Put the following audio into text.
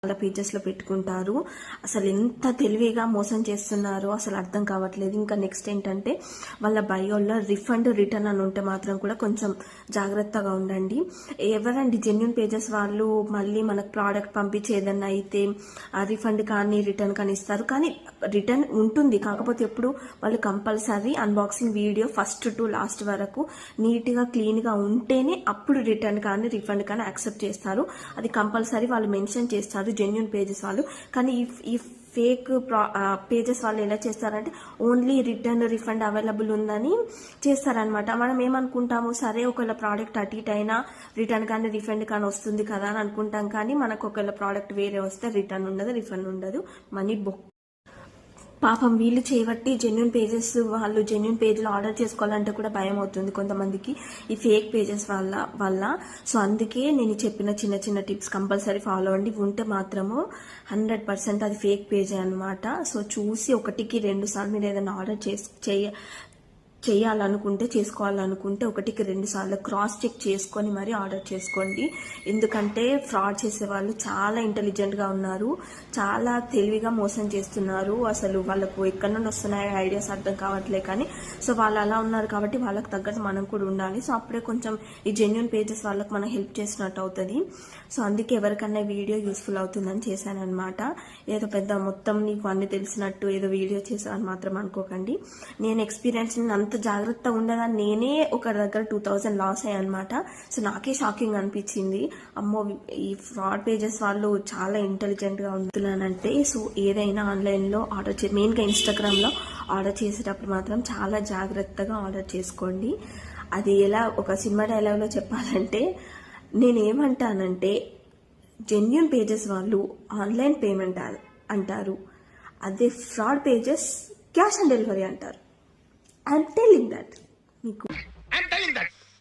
వాళ్ళ పేజెస్లో పెట్టుకుంటారు. అసలు ఎంత తెలివిగా మోసం చేస్తున్నారో అసలు అర్థం కావట్లేదు. ఇంకా నెక్స్ట్ ఏంటంటే వాళ్ళ బయోలో రిఫండ్ రిటర్న్ అని ఉంటే మాత్రం కూడా కొంచెం జాగ్రత్తగా ఉండండి. ఎవరండి జెన్యున్ పేజెస్ వాళ్ళు మళ్ళీ మనకు ప్రోడక్ట్ పంపించి ఏదన్నా అయితే రిఫండ్ కానీ రిటర్న్ కానీ ఇస్తారు. కానీ రిటర్న్ ఉంటుంది, కాకపోతే ఎప్పుడు వాళ్ళు compulsory unboxing video first to last వరకు నీట్గా క్లీన్గా ఉంటేనే అప్పుడు రిటర్న్ కానీ రిఫండ్ కానీ యాక్సెప్ట్ చేస్తారు. అది కంపల్సరీ వాళ్ళు మెన్షన్ చేస్తారు జెన్యున్ పేజెస్ వాళ్ళు. కానీ ఈ ఫేక్ పేజెస్ వాళ్ళు ఎలా చేస్తారంటే ఓన్లీ రిటర్న్ రిఫండ్ అవైలబుల్ ఉందని చేస్తారనమాట. మనం ఏమనుకుంటాము, సరే ఒకవేళ ప్రోడక్ట్ అటు ఇటు అయినా రిటర్న్ కానీ రిఫండ్ కానీ వస్తుంది కదా అని అనుకుంటాం. కానీ మనకు ఒకవేళ ప్రోడక్ట్ వేరే వస్తే రిటర్న్ ఉండదు, రిఫండ్ ఉండదు, మనీ బుక్. పాపం వీళ్ళు చేయబట్టి జెన్యున్ పేజెస్ వాళ్ళు జెన్యున్ పేజ్లో ఆర్డర్ చేసుకోవాలంటే కూడా భయం అవుతుంది కొంతమందికి ఈ ఫేక్ పేజెస్ వల్ల. సో అందుకే నేను చెప్పిన చిన్న చిన్న టిప్స్ కంపల్సరీ ఫాలో అవ్వండి. ఉంటే మాత్రము 100% అది ఫేక్ పేజే అనమాట. సో చూసి 1కి 2 సార్లు మీరు ఏదైనా ఆర్డర్ చేసుకోవాలనుకుంటే 1కి 2 సార్లు క్రాస్ చెక్ చేసుకొని మరి ఆర్డర్ చేసుకోండి. ఎందుకంటే ఫ్రాడ్ చేసే వాళ్ళు చాలా ఇంటెలిజెంట్గా ఉన్నారు, చాలా తెలివిగా మోసం చేస్తున్నారు. అసలు వాళ్ళకు ఎక్కడి నుండి వస్తున్నాయో ఐడియాస్ అర్థం కావట్లే. కానీ సో వాళ్ళు అలా ఉన్నారు కాబట్టి వాళ్ళకి తగ్గట్టు మనం కూడా ఉండాలి. సో అప్పుడే కొంచెం ఈ జెన్యున్ పేజెస్ వాళ్ళకి మనం హెల్ప్ చేసినట్టు అవుతుంది. సో అందుకే ఎవరికన్నా వీడియో యూస్ఫుల్ అవుతుందని చేశాను అనమాట. ఏదో పెద్ద మొత్తం నీకు అన్ని తెలిసినట్టు ఏదో వీడియో చేశాను మాత్రం అనుకోకండి. నేను ఎక్స్పీరియన్స్ అంత జాగ్రత్తగా ఉండగా నేనే ఒక దగ్గర 2000 లాస్ అయ్యాను అనమాట. సో నాకే షాకింగ్ అనిపించింది, అమ్మో ఈ ఫ్రాడ్ పేజెస్ వాళ్ళు చాలా ఇంటెలిజెంట్గా ఉంటున్నానంటే. సో ఏదైనా ఆన్లైన్లో ఆర్డర్ మెయిన్గా ఇన్స్టాగ్రామ్లో ఆర్డర్ చేసేటప్పుడు మాత్రం చాలా జాగ్రత్తగా ఆర్డర్ చేసుకోండి. అది ఎలా ఒక సినిమా డైలాగ్లో చెప్పాలంటే నేనేమంటానంటే జెన్యున్ పేజెస్ వాళ్ళు ఆన్లైన్ పేమెంట్ అంటారు, అదే fraud pages cash on delivery అంటారు. I'm telling that.